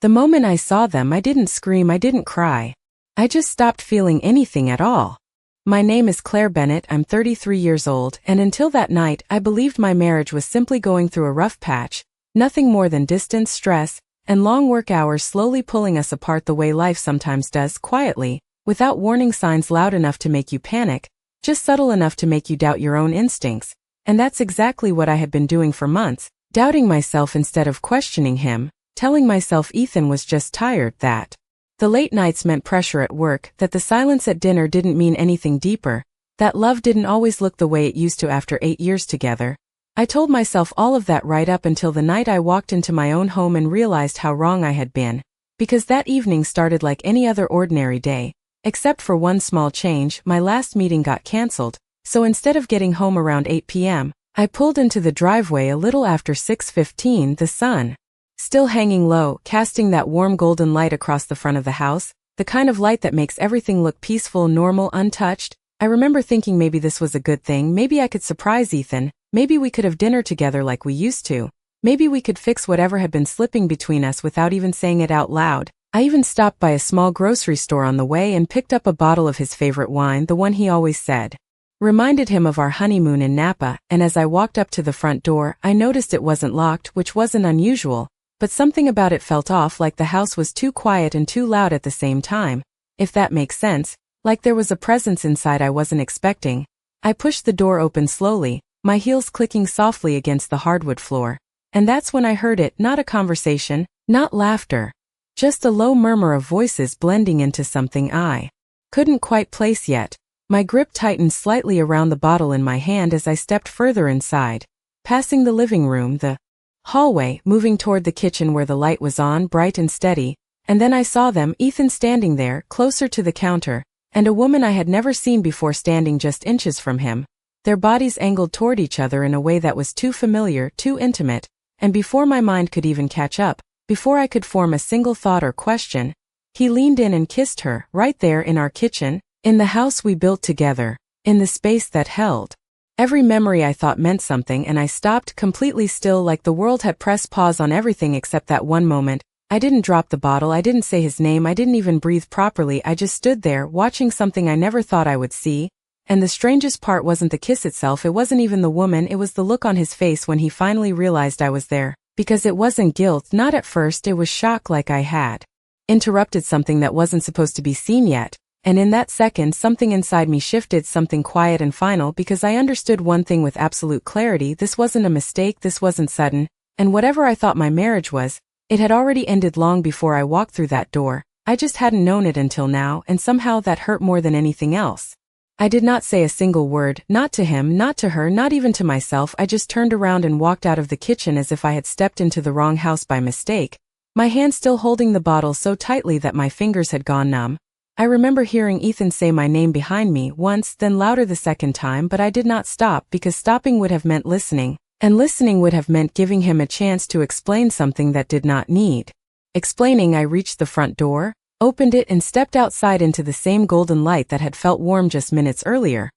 The moment I saw them, I didn't scream, I didn't cry. I just stopped feeling anything at all. My name is Claire Bennett, I'm 33 years old, and until that night, I believed my marriage was simply going through a rough patch, nothing more than distance, stress, and long work hours slowly pulling us apart the way life sometimes does, quietly, without warning signs loud enough to make you panic, just subtle enough to make you doubt your own instincts. And that's exactly what I had been doing for months, doubting myself instead of questioning him, telling myself Ethan was just tired, that the late nights meant pressure at work, that the silence at dinner didn't mean anything deeper, that love didn't always look the way it used to after 8 years together. I told myself all of that right up until the night I walked into my own home and realized how wrong I had been, because that evening started like any other ordinary day, except for one small change. My last meeting got cancelled, so instead of getting home around 8 p.m., I pulled into the driveway a little after 6:15, the sun still hanging low, casting that warm golden light across the front of the house, the kind of light that makes everything look peaceful, normal, untouched. I remember thinking maybe this was a good thing, maybe I could surprise Ethan, maybe we could have dinner together like we used to, maybe we could fix whatever had been slipping between us without even saying it out loud. I even stopped by a small grocery store on the way and picked up a bottle of his favorite wine, the one he always said reminded him of our honeymoon in Napa, and as I walked up to the front door, I noticed it wasn't locked, which wasn't unusual. But something about it felt off, like the house was too quiet and too loud at the same time, if that makes sense, like there was a presence inside I wasn't expecting. I pushed the door open slowly, my heels clicking softly against the hardwood floor. And that's when I heard it, not a conversation, not laughter, just a low murmur of voices blending into something I couldn't quite place yet. My grip tightened slightly around the bottle in my hand as I stepped further inside, passing the living room, the hallway, moving toward the kitchen where the light was on, bright and steady, and then I saw them, Ethan standing there, closer to the counter, and a woman I had never seen before standing just inches from him, their bodies angled toward each other in a way that was too familiar, too intimate, and before my mind could even catch up, before I could form a single thought or question, he leaned in and kissed her, right there in our kitchen, in the house we built together, in the space that held every memory I thought meant something, and I stopped completely still, like the world had pressed pause on everything except that one moment. I didn't drop the bottle, I didn't say his name, I didn't even breathe properly, I just stood there, watching something I never thought I would see. And the strangest part wasn't the kiss itself, it wasn't even the woman, it was the look on his face when he finally realized I was there. Because it wasn't guilt, not at first, it was shock, like I had interrupted something that wasn't supposed to be seen yet. And in that second, something inside me shifted, something quiet and final, because I understood one thing with absolute clarity: this wasn't a mistake, this wasn't sudden, and whatever I thought my marriage was, it had already ended long before I walked through that door. I just hadn't known it until now, and somehow that hurt more than anything else. I did not say a single word, not to him, not to her, not even to myself. I just turned around and walked out of the kitchen as if I had stepped into the wrong house by mistake, my hand still holding the bottle so tightly that my fingers had gone numb. I remember hearing Ethan say my name behind me once, then louder the second time, but I did not stop, because stopping would have meant listening, and listening would have meant giving him a chance to explain something that did not need explaining. I reached the front door, opened it, and stepped outside into the same golden light that had felt warm just minutes earlier.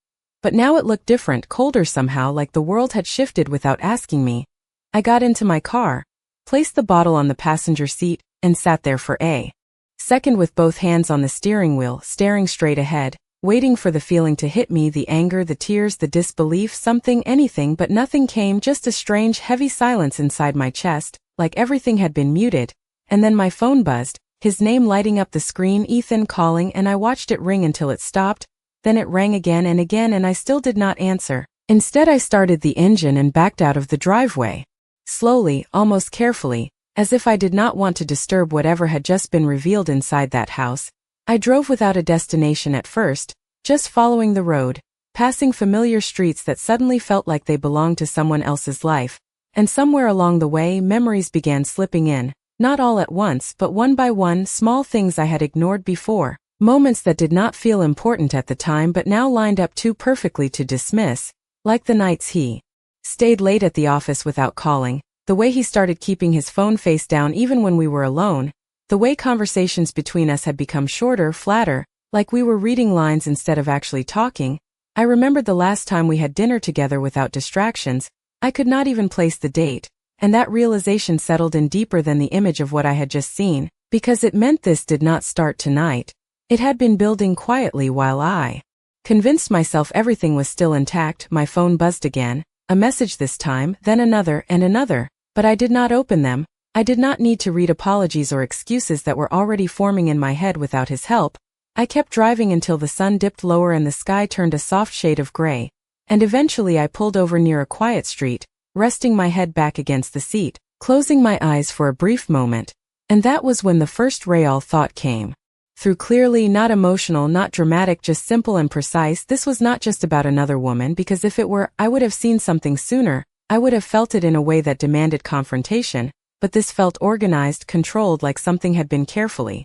But now it looked different, colder somehow, like the world had shifted without asking me. I got into my car, placed the bottle on the passenger seat, and sat there for a second with both hands on the steering wheel, staring straight ahead, waiting for the feeling to hit me, the anger, the tears, the disbelief, something, anything, but nothing came, just a strange, heavy silence inside my chest, like everything had been muted. And then my phone buzzed, his name lighting up the screen, Ethan calling, and I watched it ring until it stopped, then it rang again, and I still did not answer. Instead, I started the engine and backed out of the driveway. Slowly, almost carefully, as if I did not want to disturb whatever had just been revealed inside that house. I drove without a destination at first, just following the road, passing familiar streets that suddenly felt like they belonged to someone else's life. And somewhere along the way, memories began slipping in, not all at once, but one by one, small things I had ignored before, moments that did not feel important at the time but now lined up too perfectly to dismiss, like the nights he stayed late at the office without calling, the way he started keeping his phone face down even when we were alone, the way conversations between us had become shorter, flatter, like we were reading lines instead of actually talking. I remembered the last time we had dinner together without distractions. I could not even place the date, and that realization settled in deeper than the image of what I had just seen. Because it meant this did not start tonight. It had been building quietly while I convinced myself everything was still intact. My phone buzzed again, a message this time, then another and another, but I did not open them. I did not need to read apologies or excuses that were already forming in my head without his help. I kept driving until the sun dipped lower and the sky turned a soft shade of gray, and eventually I pulled over near a quiet street, resting my head back against the seat, closing my eyes for a brief moment, and that was when the first real thought came. Through clearly, not emotional, not dramatic, just simple and precise. This was not just about another woman, because if it were, I would have seen something sooner. I would have felt it in a way that demanded confrontation, but this felt organized, controlled, like something had been carefully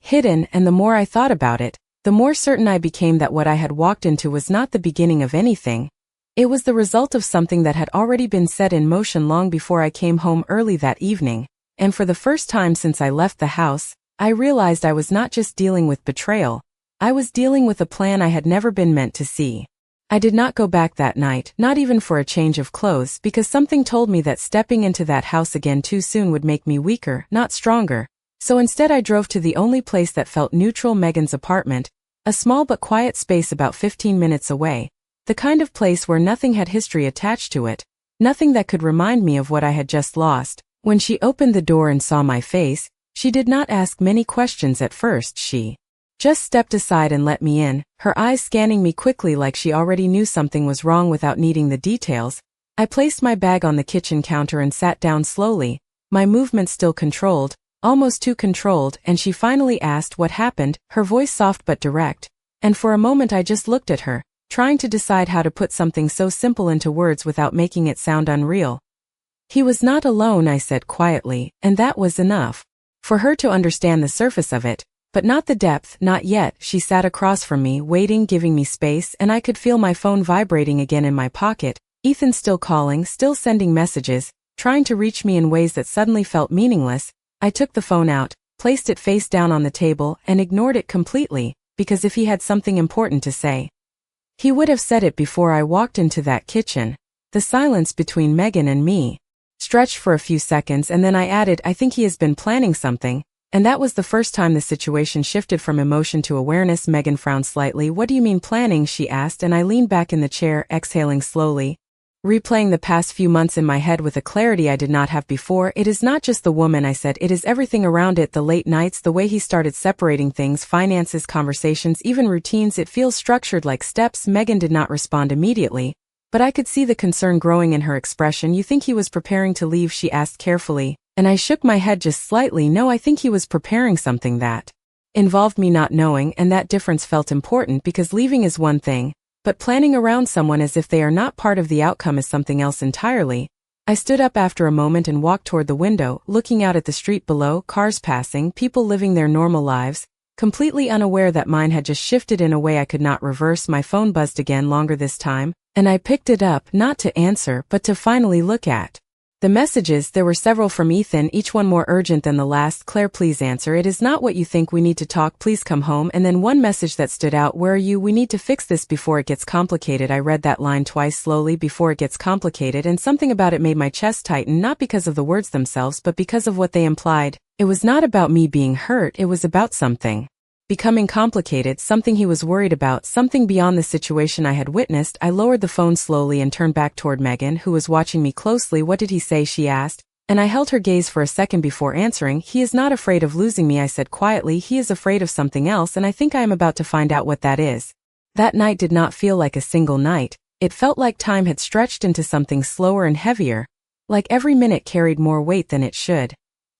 hidden, and the more I thought about it, the more certain I became that what I had walked into was not the beginning of anything. It was the result of something that had already been set in motion long before I came home early that evening, and for the first time since I left the house, I realized I was not just dealing with betrayal, I was dealing with a plan I had never been meant to see. I did not go back that night, not even for a change of clothes, because something told me that stepping into that house again too soon would make me weaker, not stronger. So instead I drove to the only place that felt neutral, Megan's apartment, a small but quiet space about 15 minutes away, the kind of place where nothing had history attached to it, nothing that could remind me of what I had just lost. When she opened the door and saw my face, she did not ask many questions at first. She just stepped aside and let me in, her eyes scanning me quickly like she already knew something was wrong without needing the details. I placed my bag on the kitchen counter and sat down slowly, my movements still controlled, almost too controlled, and she finally asked what happened, her voice soft but direct, and for a moment I just looked at her, trying to decide how to put something so simple into words without making it sound unreal. He was not alone, I said quietly, and that was enough for her to understand the surface of it, but not the depth. Not yet. She sat across from me, waiting, giving me space, and I could feel my phone vibrating again in my pocket. Ethan still calling, still sending messages, trying to reach me in ways that suddenly felt meaningless. I took the phone out, placed it face down on the table, and ignored it completely, because if he had something important to say, he would have said it before I walked into that kitchen. The silence between Megan and me stretched for a few seconds, and then I added, I think he has been planning something, and that was the first time the situation shifted from emotion to awareness. Megan frowned slightly. What do you mean planning? She asked, and I leaned back in the chair, exhaling slowly, replaying the past few months in my head with a clarity I did not have before. It is not just the woman, I said, it is everything around it, the late nights, the way he started separating things, finances, conversations, even routines. It feels structured like steps. Megan did not respond immediately, but I could see the concern growing in her expression. You think he was preparing to leave? She asked carefully, and I shook my head just slightly. No, I think he was preparing something that involved me not knowing, and that difference felt important because leaving is one thing, but planning around someone as if they are not part of the outcome is something else entirely. I stood up after a moment and walked toward the window, looking out at the street below, cars passing, people living their normal lives, completely unaware that mine had just shifted in a way I could not reverse. My phone buzzed again, longer this time, and I picked it up, not to answer, but to finally look at the messages. There were several from Ethan, each one more urgent than the last. Claire, please answer. It is not what you think. We need to talk. Please come home. And then one message that stood out. Where are you? We need to fix this before it gets complicated. I read that line twice slowly. Before it gets complicated, and something about it made my chest tighten, not because of the words themselves, but because of what they implied. It was not about me being hurt. It was about something becoming complicated, something he was worried about, something beyond the situation I had witnessed. I lowered the phone slowly and turned back toward Megan, who was watching me closely. What did he say? She asked, and I held her gaze for a second before answering. He is not afraid of losing me, I said quietly. He is afraid of something else, and I think I am about to find out what that is. That night did not feel like a single night. It felt like time had stretched into something slower and heavier, like every minute carried more weight than it should.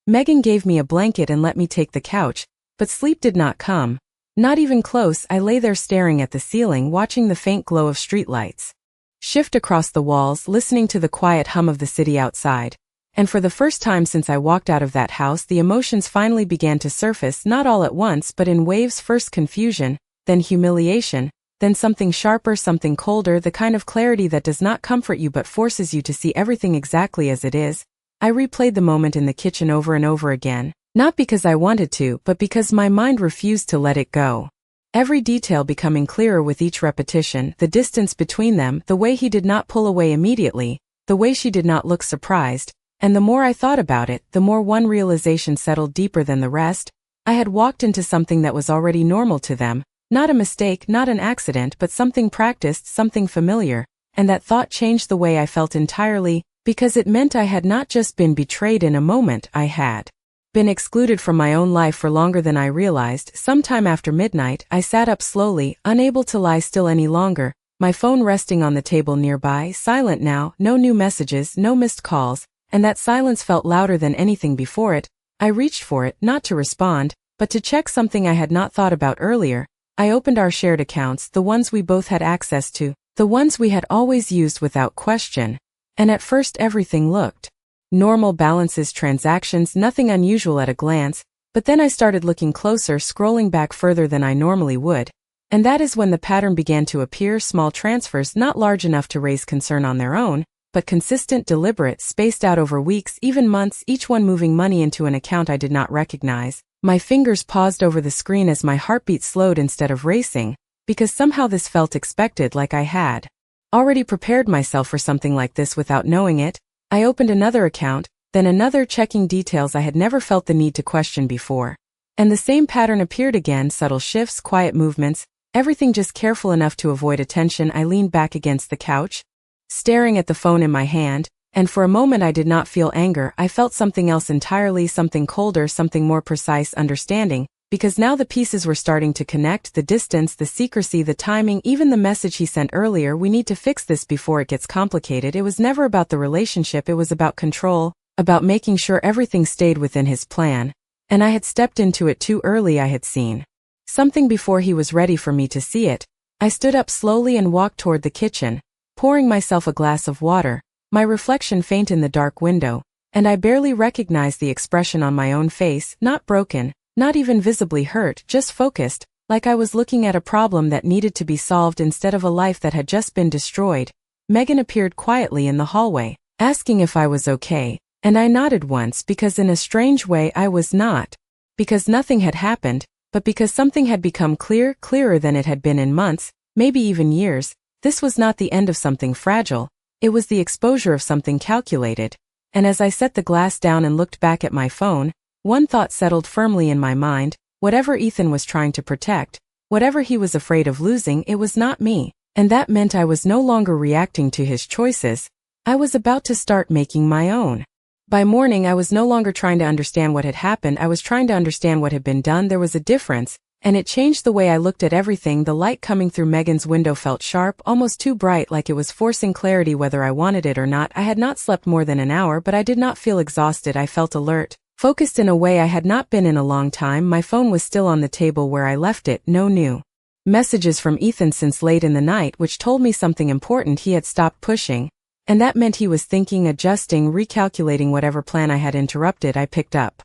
Megan gave me a blanket and let me take the couch, but sleep did not come. Not even close. I lay there staring at the ceiling, watching the faint glow of streetlights shift across the walls, listening to the quiet hum of the city outside. And for the first time since I walked out of that house, the emotions finally began to surface, not all at once but in waves. First confusion, then humiliation, then something sharper, something colder, the kind of clarity that does not comfort you but forces you to see everything exactly as it is. I replayed the moment in the kitchen over and over again. Not because I wanted to, but because my mind refused to let it go. Every detail becoming clearer with each repetition, the distance between them, the way he did not pull away immediately, the way she did not look surprised, And the more I thought about it, the more one realization settled deeper than the rest. I had walked into something that was already normal to them, not a mistake, not an accident, but something practiced, something familiar, and that thought changed the way I felt entirely, because it meant I had not just been betrayed in a moment, I had been excluded from my own life for longer than I realized. Sometime after midnight, I sat up slowly, unable to lie still any longer, my phone resting on the table nearby, silent now, no new messages, no missed calls, and that silence felt louder than anything before it. I reached for it, not to respond, but to check something I had not thought about earlier. I opened our shared accounts, the ones we both had access to, the ones we had always used without question. And at first everything looked normal: balances, transactions, nothing unusual at a glance, but then I started looking closer, scrolling back further than I normally would. And that is when the pattern began to appear: small transfers, not large enough to raise concern on their own, but consistent, deliberate, spaced out over weeks, even months, each one moving money into an account I did not recognize. My fingers paused over the screen as my heartbeat slowed instead of racing, because somehow this felt expected, like I had already prepared myself for something like this without knowing it. I opened another account, then another, checking details I had never felt the need to question before. And the same pattern appeared again: subtle shifts, quiet movements, everything just careful enough to avoid attention. I leaned back against the couch, staring at the phone in my hand, and for a moment I did not feel anger. I felt something else entirely, something colder, something more precise: understanding. Because now the pieces were starting to connect: the distance, the secrecy, the timing, even the message he sent earlier: we need to fix this before it gets complicated. It was never about the relationship, it was about control, about making sure everything stayed within his plan. And I had stepped into it too early. I had seen something before he was ready for me to see it. I stood up slowly and walked toward the kitchen, pouring myself a glass of water, my reflection faint in the dark window, and I barely recognized the expression on my own face: not broken, not even visibly hurt, just focused, like I was looking at a problem that needed to be solved instead of a life that had just been destroyed. Megan appeared quietly in the hallway, asking if I was okay, and I nodded once, because in a strange way I was not. Because nothing had happened, but because something had become clear, clearer than it had been in months, maybe even years. This was not the end of something fragile, it was the exposure of something calculated. And as I set the glass down and looked back at my phone, one thought settled firmly in my mind: whatever Ethan was trying to protect, whatever he was afraid of losing, it was not me. And that meant I was no longer reacting to his choices. I was about to start making my own. By morning I was no longer trying to understand what had happened, I was trying to understand what had been done. There was a difference, and it changed the way I looked at everything. The light coming through Megan's window felt sharp, almost too bright, like it was forcing clarity whether I wanted it or not. I had not slept more than an hour, but I did not feel exhausted. I felt alert, focused in a way I had not been in a long time. My phone was still on the table where I left it, no new messages from Ethan since late in the night, which told me something important: he had stopped pushing, and that meant he was thinking, adjusting, recalculating whatever plan I had interrupted. I picked up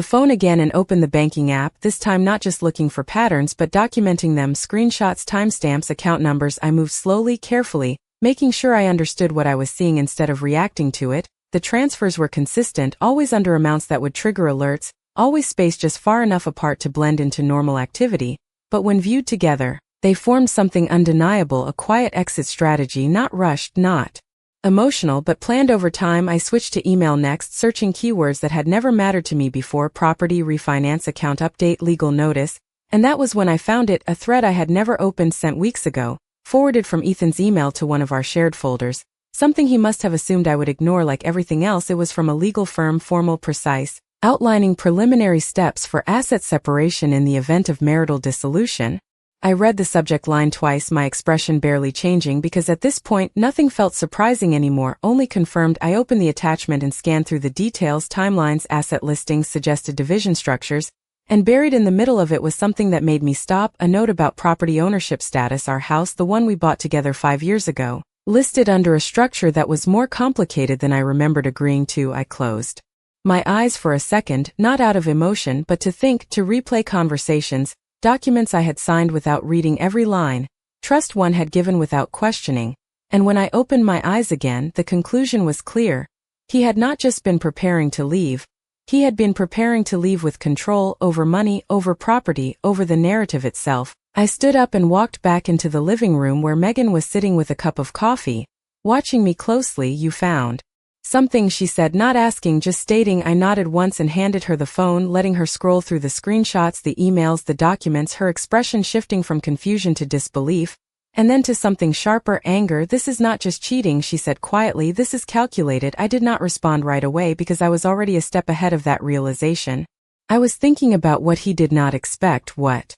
the phone again and opened the banking app, this time not just looking for patterns but documenting them: screenshots, timestamps, account numbers. I moved slowly, carefully, making sure I understood what I was seeing instead of reacting to it. The transfers were consistent, always under amounts that would trigger alerts, always spaced just far enough apart to blend into normal activity, but when viewed together, they formed something undeniable: a quiet exit strategy, not rushed, not emotional, but planned over time. I switched to email next, searching keywords that had never mattered to me before: property, refinance, account update, legal notice, and that was when I found it: a thread I had never opened, sent weeks ago, forwarded from Ethan's email to one of our shared folders. Something he must have assumed I would ignore like everything else. It was from a legal firm, formal, precise, outlining preliminary steps for asset separation in the event of marital dissolution. I read the subject line twice, my expression barely changing, because at this point nothing felt surprising anymore, only confirmed. I opened the attachment and scanned through the details: timelines, asset listings, suggested division structures, and buried in the middle of it was something that made me stop: a note about property ownership status. Our house, the one we bought together 5 years ago, listed under a structure that was more complicated than I remembered agreeing to. I closed my eyes for a second, not out of emotion, but to think, to replay conversations, documents I had signed without reading every line, trust one had given without questioning. And when I opened my eyes again, the conclusion was clear: he had not just been preparing to leave, he had been preparing to leave with control over money, over property, over the narrative itself. I stood up and walked back into the living room where Megan was sitting with a cup of coffee, watching me closely. You found Something, she said, not asking, just stating. I nodded once and handed her the phone, letting her scroll through the screenshots, the emails, the documents, her expression shifting from confusion to disbelief, and then to something sharper, anger. This is not just cheating, she said quietly, this is calculated. I did not respond right away because I was already a step ahead of that realization. I was thinking about what he did not expect, what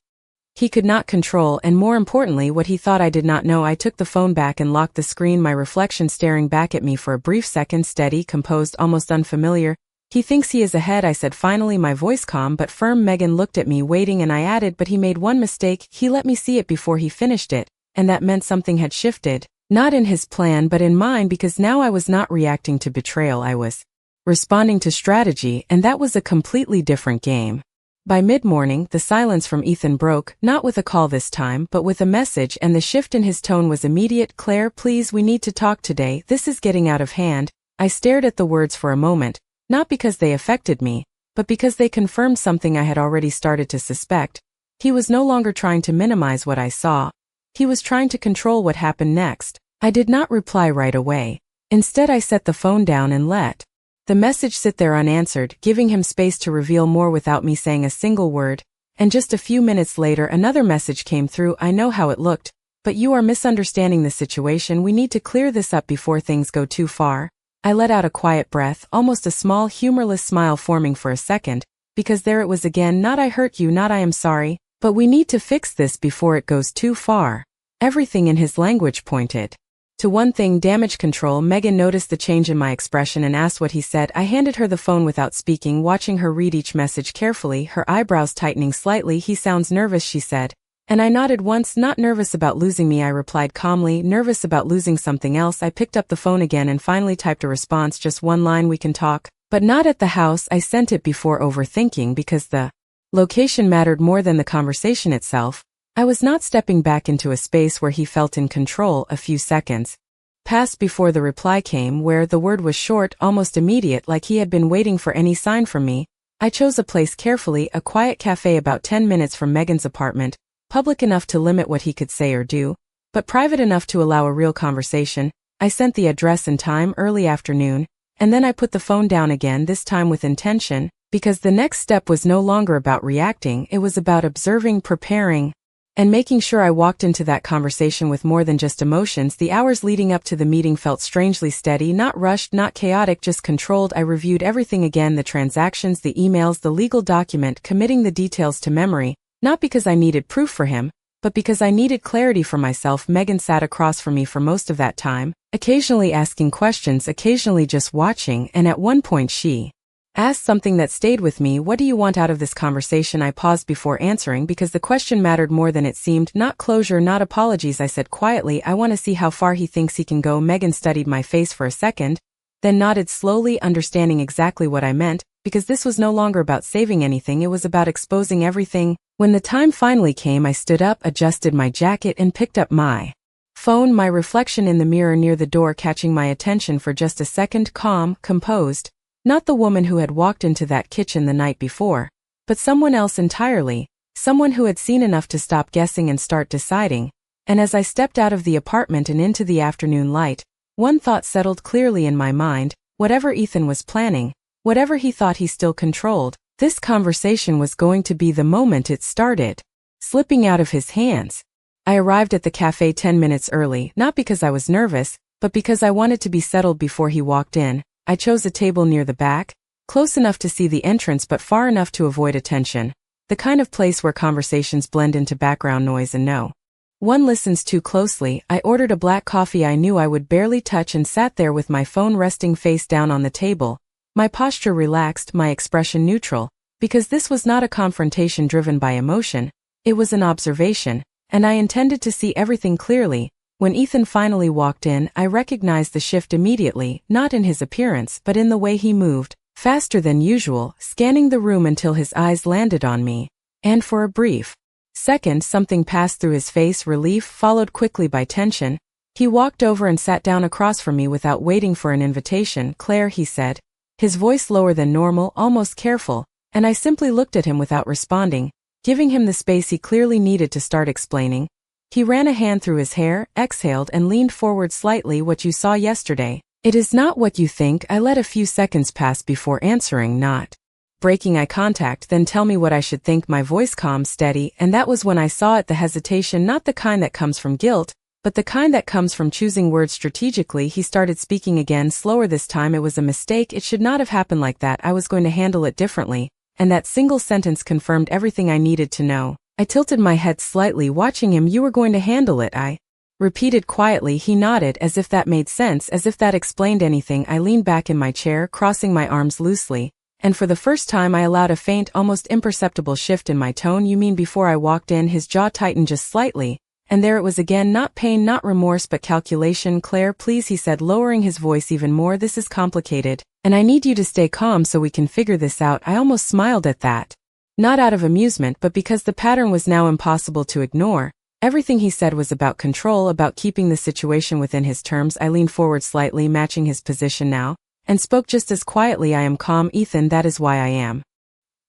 he could not control, and more importantly, what he thought I did not know. I took the phone back and locked the screen, my reflection staring back at me for a brief second, steady, composed, almost unfamiliar. He thinks he is ahead, I said finally, my voice calm but firm. Megan looked at me, waiting, and I added, but he made one mistake. He let me see it before he finished it, and that meant something had shifted. Not in his plan, but in mine, because now I was not reacting to betrayal, I was responding to strategy, and that was a completely different game. By mid-morning, the silence from Ethan broke, not with a call this time, but with a message, and the shift in his tone was immediate. Claire, please, we need to talk today. This is getting out of hand. I stared at the words for a moment, not because they affected me, but because they confirmed something I had already started to suspect. He was no longer trying to minimize what I saw. He was trying to control what happened next. I did not reply right away. Instead, I set the phone down and let the message sit there unanswered, giving him space to reveal more without me saying a single word. And just a few minutes later, another message came through. I know how it looked, but you are misunderstanding the situation. We need to clear this up before things go too far. I let out a quiet breath, almost a small, humorless smile forming for a second, because there it was again, not I hurt you, not I am sorry, but we need to fix this before it goes too far. Everything in his language pointed to one thing, damage control. Megan noticed the change in my expression and asked what he said. I handed her the phone without speaking, watching her read each message carefully, her eyebrows tightening slightly. He sounds nervous, she said. And I nodded once. Not nervous about losing me, I replied calmly, nervous about losing something else. I picked up the phone again and finally typed a response, just one line, we can talk, but not at the house. I sent it before overthinking because the location mattered more than the conversation itself. I was not stepping back into a space where he felt in control. A few seconds passed before the reply came, where the word was short, almost immediate, like he had been waiting for any sign from me. I chose a place carefully, a quiet cafe about 10 minutes from Megan's apartment, public enough to limit what he could say or do, but private enough to allow a real conversation. I sent the address and time, early afternoon, and then I put the phone down again, this time with intention, because the next step was no longer about reacting, it was about observing, preparing, and making sure I walked into that conversation with more than just emotions. The hours leading up to the meeting felt strangely steady, not rushed, not chaotic, just controlled. I reviewed everything again, the transactions, the emails, the legal document, committing the details to memory, not because I needed proof for him, but because I needed clarity for myself. Megan sat across from me for most of that time, occasionally asking questions, occasionally just watching, and at one point she asked something that stayed with me. What do you want out of this conversation? I paused before answering because the question mattered more than it seemed. Not closure, not apologies, I said quietly. I want to see how far he thinks he can go. Megan studied my face for a second, then nodded slowly, understanding exactly what I meant, because this was no longer about saving anything, it was about exposing everything. When the time finally came, I stood up, adjusted my jacket, and picked up my phone, my reflection in the mirror near the door catching my attention for just a second. Calm, composed. Not the woman who had walked into that kitchen the night before, but someone else entirely, someone who had seen enough to stop guessing and start deciding. And as I stepped out of the apartment and into the afternoon light, one thought settled clearly in my mind: whatever Ethan was planning, whatever he thought he still controlled, this conversation was going to be the moment it started slipping out of his hands. I arrived at the cafe 10 minutes early, not because I was nervous, but because I wanted to be settled before he walked in. I chose a table near the back, close enough to see the entrance but far enough to avoid attention, the kind of place where conversations blend into background noise and no one listens too closely. I ordered a black coffee I knew I would barely touch and sat there with my phone resting face down on the table, my posture relaxed, my expression neutral, because this was not a confrontation driven by emotion, it was an observation, and I intended to see everything clearly. When Ethan finally walked in, I recognized the shift immediately, not in his appearance but in the way he moved, faster than usual, scanning the room until his eyes landed on me. And for a brief second something passed through his face, relief followed quickly by tension. He walked over and sat down across from me without waiting for an invitation. Claire, he said, his voice lower than normal, almost careful, and I simply looked at him without responding, giving him the space he clearly needed to start explaining. He ran a hand through his hair, exhaled and leaned forward slightly. What you saw yesterday, It is not what you think. I let a few seconds pass before answering, not breaking eye contact. Then tell me what I should think. My voice calm, steady, and that was when I saw it, the hesitation, not the kind that comes from guilt, but the kind that comes from choosing words strategically. He started speaking again, slower this time. It was a mistake. It should not have happened like that. I was going to handle it differently, and that single sentence confirmed everything I needed to know. I tilted my head slightly, watching him. You were going to handle it, I repeated quietly. He nodded, as if that made sense, as if that explained anything. I leaned back in my chair, crossing my arms loosely, and for the first time I allowed a faint, almost imperceptible shift in my tone. You mean before I walked in? His jaw tightened just slightly, and there it was again, not pain, not remorse, but calculation. Claire, please, he said, lowering his voice even more. This is complicated, and I need you to stay calm so we can figure this out. I almost smiled at that. Not out of amusement, but because the pattern was now impossible to ignore. Everything he said was about control, about keeping the situation within his terms. I leaned forward slightly, matching his position now, and spoke just as quietly. I am calm, Ethan, that is why I am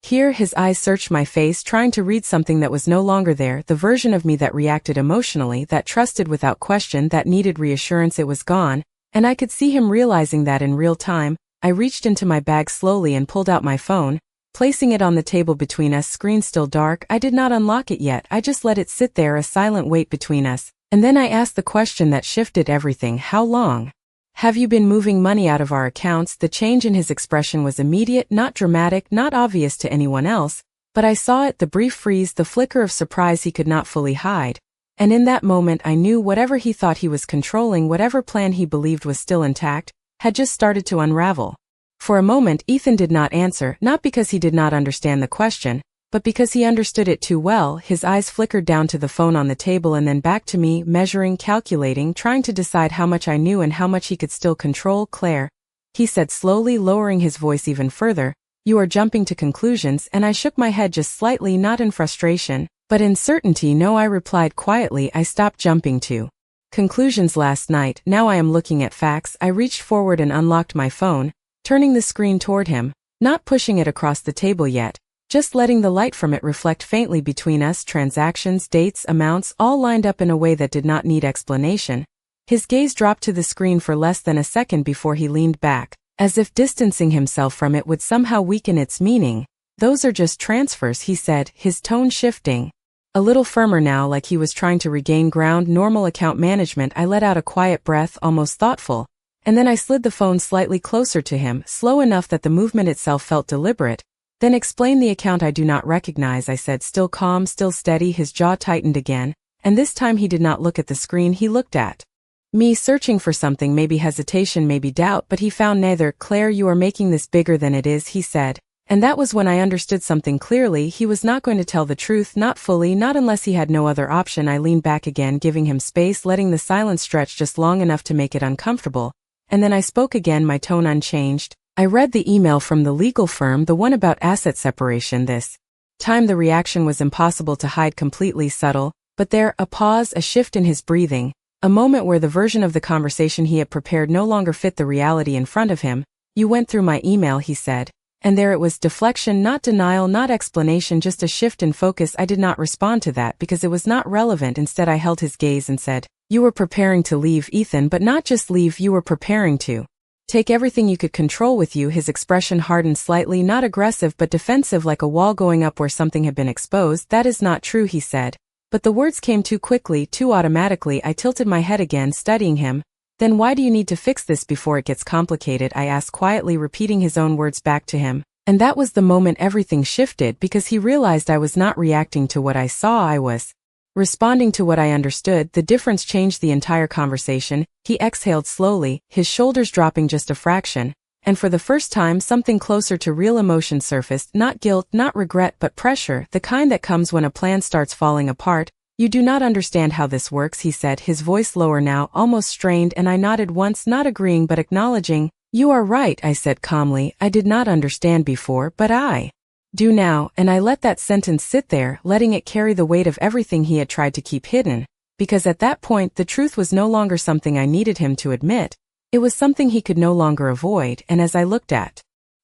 here. His eyes searched my face, trying to read something that was no longer there, the version of me that reacted emotionally, that trusted without question, that needed reassurance. It was gone, and I could see him realizing that in real time. I reached into my bag slowly and pulled out my phone, placing it on the table between us, screen still dark. I did not unlock it yet. I just let it sit there, a silent weight between us. And then I asked the question that shifted everything. How long have you been moving money out of our accounts? The change in his expression was immediate, not dramatic, not obvious to anyone else, but I saw it, the brief freeze, the flicker of surprise he could not fully hide. And in that moment I knew whatever he thought he was controlling, whatever plan he believed was still intact, had just started to unravel. For a moment Ethan did not answer, not because he did not understand the question, but because he understood it too well. His eyes flickered down to the phone on the table and then back to me, measuring, calculating, trying to decide how much I knew and how much he could still control. Claire, he said slowly, lowering his voice even further, you are jumping to conclusions. And I shook my head just slightly, not in frustration, but in certainty. No, I replied quietly, I stopped jumping to conclusions last night. Now I am looking at facts. I reached forward and unlocked my phone, turning the screen toward him, not pushing it across the table yet, just letting the light from it reflect faintly between us. Transactions, dates, amounts, all lined up in a way that did not need explanation. His gaze dropped to the screen for less than a second before he leaned back, as if distancing himself from it would somehow weaken its meaning. Those are just transfers, he said, his tone shifting a little firmer now, like he was trying to regain ground. Normal account management. I let out a quiet breath, almost thoughtful, and then I slid the phone slightly closer to him, slow enough that the movement itself felt deliberate. Then explain the account I do not recognize, I said, still calm, still steady. His jaw tightened again, and this time he did not look at the screen. He looked at me, searching for something, maybe hesitation, maybe doubt, but he found neither. Claire, you are making this bigger than it is, he said. And that was when I understood something clearly. He was not going to tell the truth, not fully, not unless he had no other option. I leaned back again, giving him space, letting the silence stretch just long enough to make it uncomfortable. And then I spoke again, my tone unchanged. I read the email from the legal firm, the one about asset separation. This time the reaction was impossible to hide, completely subtle, but there, a pause, a shift in his breathing, a moment where the version of the conversation he had prepared no longer fit the reality in front of him. You went through my email, he said. And there it was, deflection, not denial, not explanation, just a shift in focus. I did not respond to that because it was not relevant. Instead I held his gaze and said, you were preparing to leave, Ethan, but not just leave, you were preparing to take everything you could control with you. His expression hardened slightly, not aggressive but defensive, like a wall going up where something had been exposed. That is not true, he said. But the words came too quickly, too automatically. I tilted my head again, studying him. Then why do you need to fix this before it gets complicated? I asked quietly, repeating his own words back to him. And that was the moment everything shifted, because he realized I was not reacting to what I saw, I was responding to what I understood. The difference changed the entire conversation. He exhaled slowly, his shoulders dropping just a fraction, and for the first time something closer to real emotion surfaced, not guilt, not regret, but pressure, the kind that comes when a plan starts falling apart. You do not understand how this works, he said, his voice lower now, almost strained, and I nodded once, not agreeing but acknowledging. You are right, I said calmly. I did not understand before, but I do now. And I let that sentence sit there, letting it carry the weight of everything he had tried to keep hidden, because at that point the truth was no longer something I needed him to admit. It was something he could no longer avoid. And as I looked at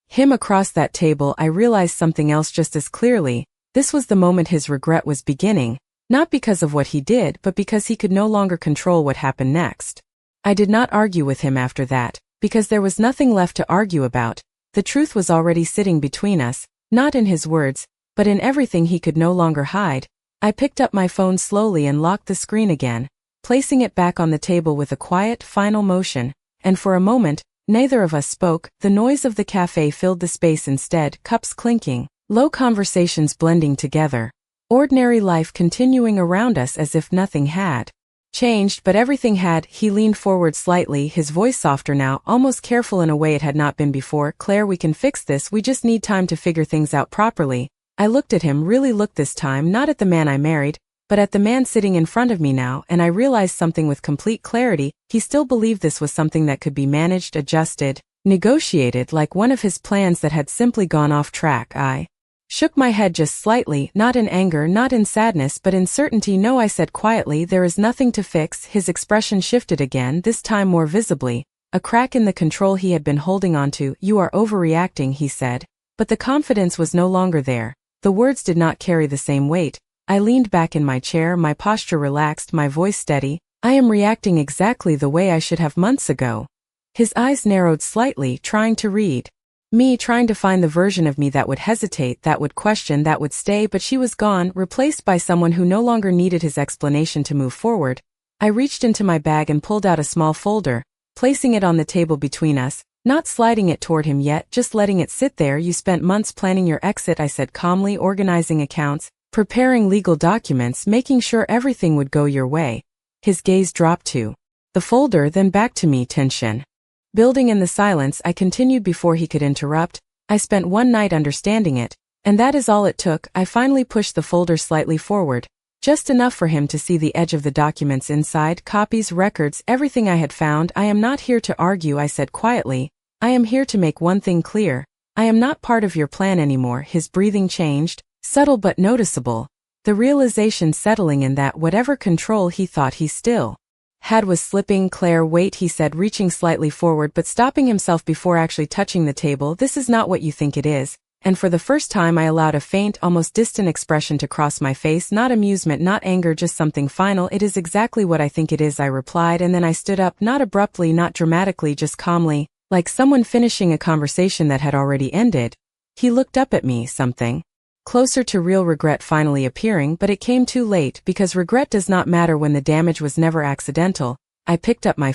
him across that table, I realized something else just as clearly. This was the moment his regret was beginning, not because of what he did, but because he could no longer control what happened next. I did not argue with him after that, because there was nothing left to argue about. The truth was already sitting between us, not in his words, but in everything he could no longer hide. I picked up my phone slowly and locked the screen again, placing it back on the table with a quiet, final motion, and for a moment, neither of us spoke. The noise of the cafe filled the space instead, cups clinking, low conversations blending together. Ordinary life continuing around us as if nothing had changed, but everything had. He leaned forward slightly, his voice softer now, almost careful in a way it had not been before. Claire, we can fix this, we just need time to figure things out properly. I looked at him, really looked this time, not at the man I married, but at the man sitting in front of me now, and I realized something with complete clarity. He still believed this was something that could be managed, adjusted, negotiated, like one of his plans that had simply gone off track. I shook my head just slightly, not in anger, not in sadness, but in certainty. No, I said quietly, there is nothing to fix. His expression shifted again, this time more visibly, a crack in the control he had been holding onto. You are overreacting, he said, but the confidence was no longer there. The words did not carry the same weight. I leaned back in my chair, my posture relaxed, my voice steady. I am reacting exactly the way I should have months ago. His eyes narrowed slightly, trying to read me, trying to find the version of me that would hesitate, that would question, that would stay, but she was gone, replaced by someone who no longer needed his explanation to move forward. I reached into my bag and pulled out a small folder, placing it on the table between us, not sliding it toward him yet, just letting it sit there. You spent months planning your exit, I said calmly, organizing accounts, preparing legal documents, making sure everything would go your way. His gaze dropped to the folder, then back to me, tension building in the silence. I continued before he could interrupt. I spent one night understanding it, and that is all it took. I finally pushed the folder slightly forward, just enough for him to see the edge of the documents inside, copies, records, everything I had found. I am not here to argue, I said quietly. I am here to make one thing clear. I am not part of your plan anymore. His breathing changed, subtle but noticeable, the realization settling in that whatever control he thought he still had was slipping. Claire, wait, he said, reaching slightly forward but stopping himself before actually touching the table. This is not what you think it is. And for the first time I allowed a faint, almost distant expression to cross my face, not amusement, not anger, just something final. It is exactly what I think it is, I replied, and then I stood up, not abruptly, not dramatically, just calmly, like someone finishing a conversation that had already ended. He looked up at me, something closer to real regret finally appearing, but it came too late, because regret does not matter when the damage was never accidental. I picked up my